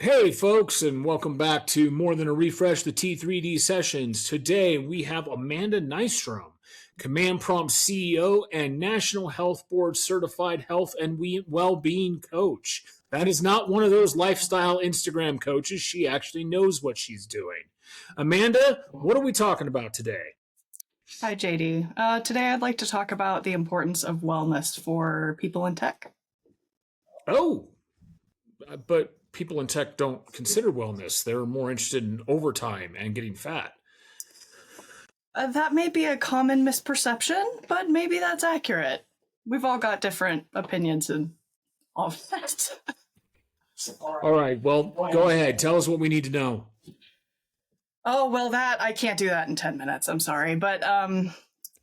Hey, folks, and welcome back to More Than a Refresh, the T3D sessions. Today we have Amanda Nystrom, Command Prompt CEO and National Health Board Certified Health and Well-Being Coach. That is not one of those lifestyle Instagram coaches. She actually knows what she's doing. Amanda, what are we talking about today? Hi, JD. Today I'd like to talk about the importance of wellness for people in tech. Oh, but people in tech don't consider wellness. They're more interested in overtime and getting fat. That may be a common misperception, but maybe that's accurate. We've all got different opinions and all of that. All right, well, go ahead. Tell us what we need to know. Oh, well, I can't do that in 10 minutes. I'm sorry. But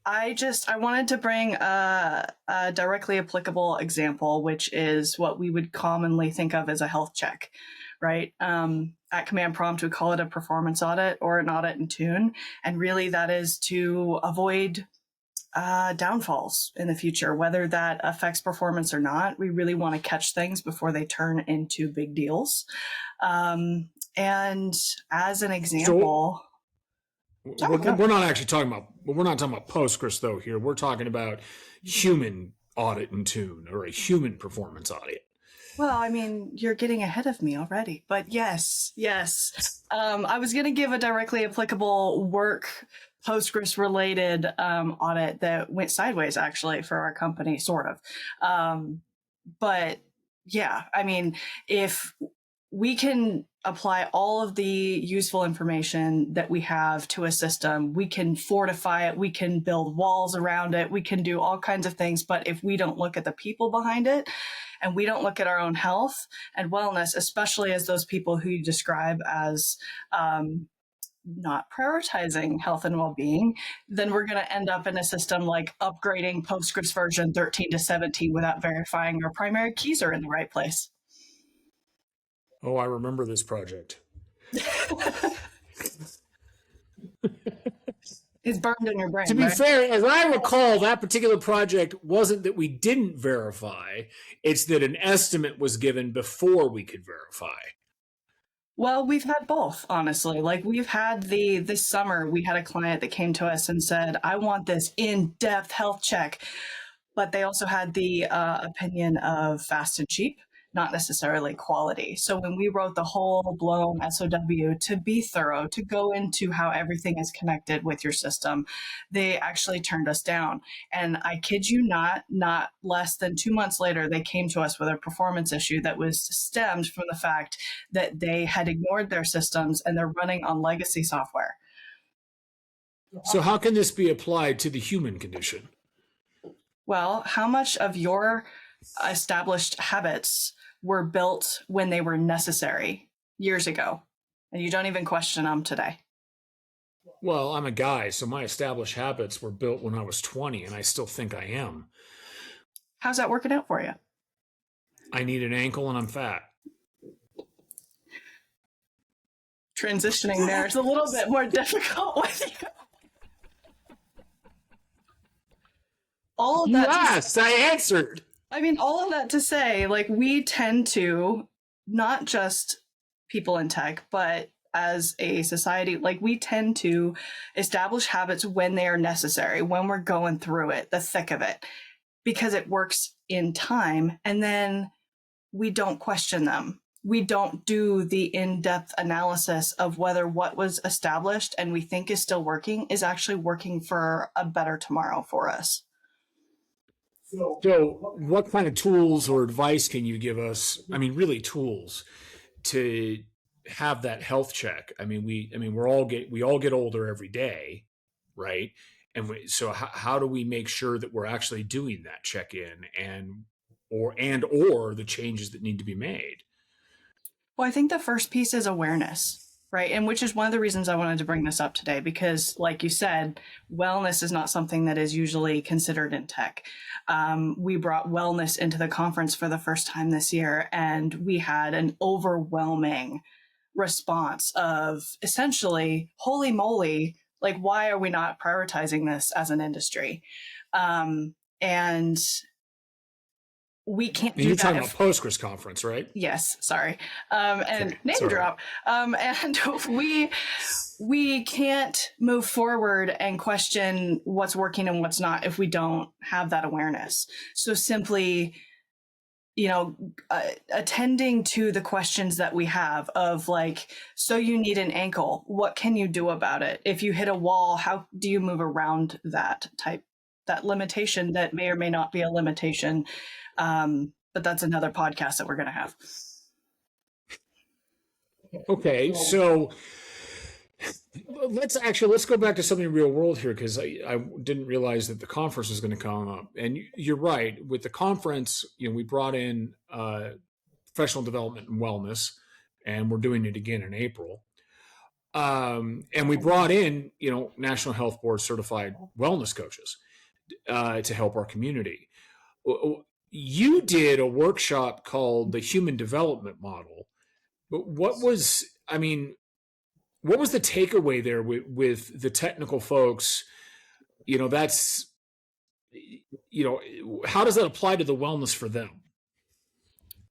I wanted to bring a directly applicable example, which is what we would commonly think of as a health check, right? At Command Prompt, we call it a performance audit or an audit in tune. And really that is to avoid downfalls in the future, whether that affects performance or not. We really want to catch things before they turn into big deals. And as an example, we're not actually talking about Postgres though here. We're talking about human audit and tune or a human performance audit. Well, I mean, you're getting ahead of me already, but yes. I was going to give a directly applicable work Postgres related audit that went sideways actually for our company, sort of. But yeah, I mean, if we can apply all of the useful information that we have to a system, we can fortify it, we can build walls around it, we can do all kinds of things. But if we don't look at the people behind it and we don't look at our own health and wellness, especially as those people who you describe as not prioritizing health and well-being, then we're going to end up in a system like upgrading Postgres version 13 to 17 without verifying our primary keys are in the right place. Oh, I remember this project. It's burned in your brain. To be right? fair, as I recall, that particular project wasn't that we didn't verify, it's that an estimate was given before we could verify. Well, we've had both, honestly. Like we've had this summer, we had a client that came to us and said, I want this in-depth health check. But they also had the opinion of fast and cheap, not necessarily quality. So when we wrote the whole blown SOW to be thorough, to go into how everything is connected with your system, they actually turned us down. And I kid you not less than 2 months later, they came to us with a performance issue that was stemmed from the fact that they had ignored their systems and they're running on legacy software. So how can this be applied to the human condition? Well, how much of your established habits were built when they were necessary years ago, and you don't even question them today? Well, I'm a guy, so my established habits were built when I was 20, and I still think I am. How's that working out for you? I need an ankle and I'm fat. Transitioning there is a little bit more difficult with you. All of that. Yes, I answered. I mean, all of that to say, like, we tend to, not just people in tech, but as a society, like, we tend to establish habits when they are necessary, when we're going through it, the thick of it, because it works in time. And then we don't question them. We don't do the in-depth analysis of whether what was established and we think is still working is actually working for a better tomorrow for us. So, what kind of tools or advice can you give us? I mean, really tools to have that health check. We all get older every day, right? So how do we make sure that we're actually doing that check in or the changes that need to be made? Well, I think the first piece is awareness, right? And which is one of the reasons I wanted to bring this up today, because like you said, wellness is not something that is usually considered in tech. We brought wellness into the conference for the first time this year, and we had an overwhelming response of essentially, holy moly, like, why are we not prioritizing this as an industry? And we can't And do you're that talking about Postgres conference, right? yes, sorry. And Okay, name sorry. drop. And we can't move forward and question what's working and what's not if we don't have that awareness. So simply, attending to the questions that we have of like, so you need an ankle, what can you do about it? If you hit a wall, how do you move around that limitation that may or may not be a limitation? But that's another podcast that we're going to have. Okay, so let's go back to something real world here, because I didn't realize that the conference was going to come up. And you're right, with the conference, we brought in professional development and wellness, and we're doing it again in April. And we brought in National Health Board certified wellness coaches to help our community. You did a workshop called the Human Development Model. But what was the takeaway there with the technical folks? That's, how does that apply to the wellness for them?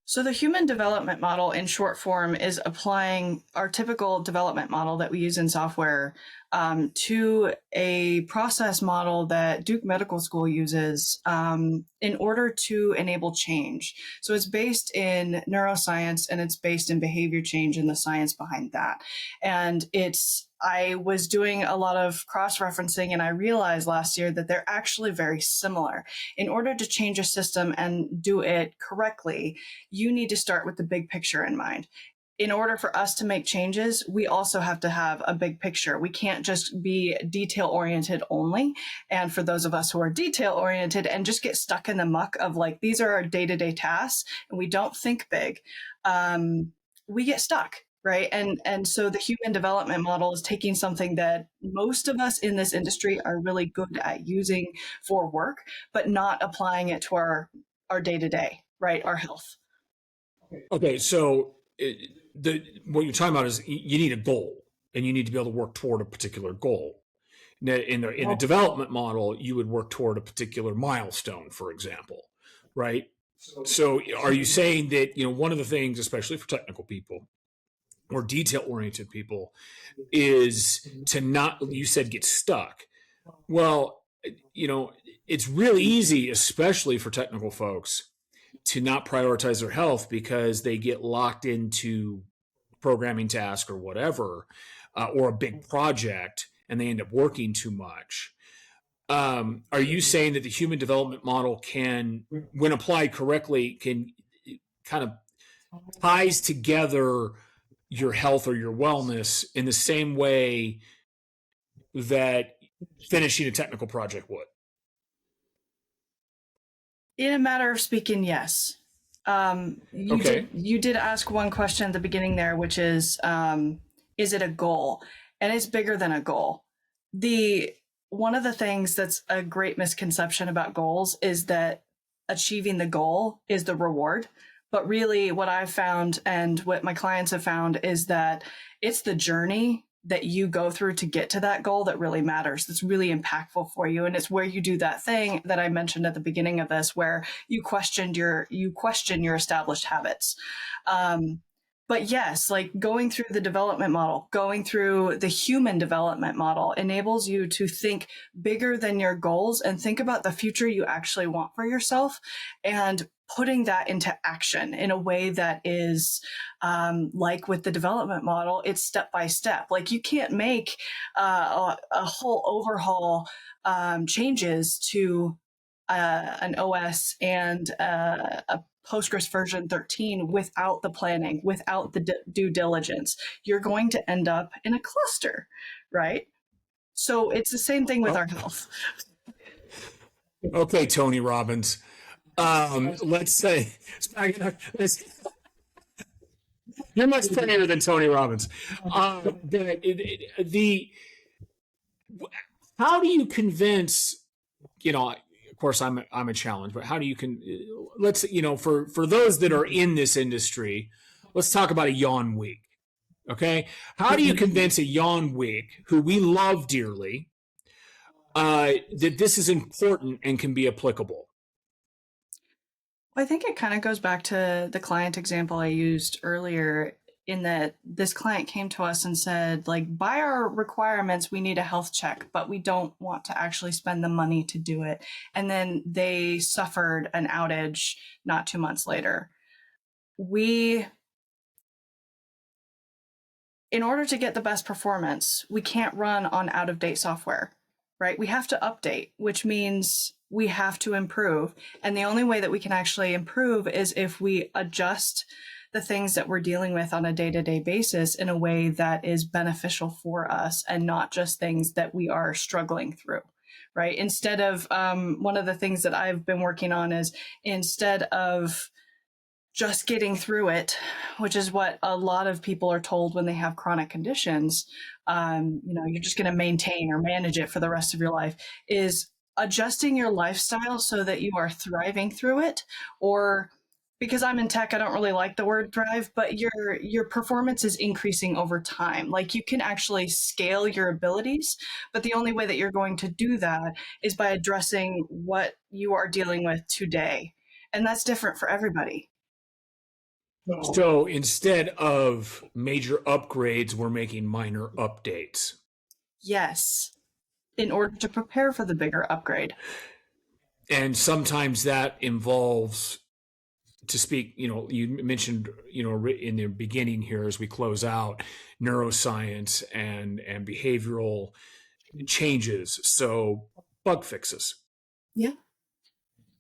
So the human development model in short form is applying our typical development model that we use in software to a process model that Duke Medical School uses in order to enable change. So it's based in neuroscience and it's based in behavior change and the science behind that. And I was doing a lot of cross-referencing, and I realized last year that they're actually very similar. In order to change a system and do it correctly, you need to start with the big picture in mind. In order for us to make changes, we also have to have a big picture. We can't just be detail-oriented only. And for those of us who are detail-oriented and just get stuck in the muck of like, these are our day-to-day tasks, and we don't think big, we get stuck. Right. And so the human development model is taking something that most of us in this industry are really good at using for work, but not applying it to our day to day, right? Our health. Okay. So what you're talking about is you need a goal, and you need to be able to work toward a particular goal. Now, in the development model, you would work toward a particular milestone, for example, right? So are you saying that, one of the things, especially for technical people, or detail-oriented people, is to not, you said, get stuck. Well, it's really easy, especially for technical folks, to not prioritize their health because they get locked into programming task or whatever, or a big project, and they end up working too much. Are you saying that the human development model can, when applied correctly, can kind of ties together your health or your wellness in the same way that finishing a technical project would? In a matter of speaking, yes. You did ask one question at the beginning there, which is it a goal? And it's bigger than a goal. One of the things that's a great misconception about goals is that achieving the goal is the reward. But really what I've found and what my clients have found is that it's the journey that you go through to get to that goal that really matters. That's really impactful for you. And it's where you do that thing that I mentioned at the beginning of this, where you question your established habits. But yes, like going through the development model, going through the human development model enables you to think bigger than your goals and think about the future you actually want for yourself, and putting that into action in a way that is like with the development model, it's step by step. Like you can't make a whole overhaul changes to an OS and a Postgres version 13 without the planning, without the due diligence. You're going to end up in a cluster, right? So it's the same thing with our health. Okay, Tony Robbins. Let's say you're much funnier than Tony Robbins. How do you convince? Of course, I'm a challenge, but how do you let's for those that are in this industry, let's talk about a yawn week. Okay, how do you convince a yawn week who we love dearly that this is important and can be applicable? I think it kind of goes back to the client example I used earlier, in that this client came to us and said, like, by our requirements, we need a health check, but we don't want to actually spend the money to do it. And then they suffered an outage not 2 months later. In order to get the best performance, we can't run on out-of-date software, right? We have to update, which means we have to improve. And the only way that we can actually improve is if we adjust the things that we're dealing with on a day-to-day basis in a way that is beneficial for us and not just things that we are struggling through, right? Instead of, one of the things that I've been working on is, instead of just getting through it, which is what a lot of people are told when they have chronic conditions, you're just going to maintain or manage it for the rest of your life, is adjusting your lifestyle so that you are thriving through it. Or, because I'm in tech, I don't really like the word thrive, but your performance is increasing over time. Like, you can actually scale your abilities, but the only way that you're going to do that is by addressing what you are dealing with today. And that's different for everybody. So instead of major upgrades, we're making minor updates. Yes, in order to prepare for the bigger upgrade. And sometimes that involves, to speak, you mentioned, in the beginning here as we close out, neuroscience and behavioral changes. So bug fixes. Yeah.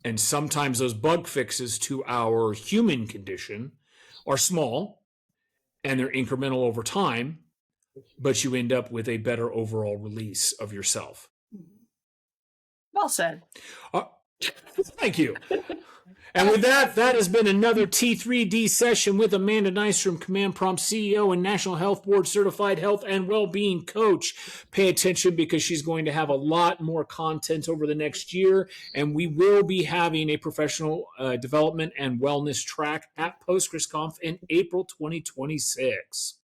And sometimes those bug fixes to our human condition are small and they're incremental over time, but you end up with a better overall release of yourself. Well said. Thank you. And with that has been another T3D session with Amanda Nystrom, Command Prompt CEO and National Health Board Certified Health and Wellbeing Coach. Pay attention, because she's going to have a lot more content over the next year, and we will be having a professional development and wellness track at PostgreSConf in April 2026.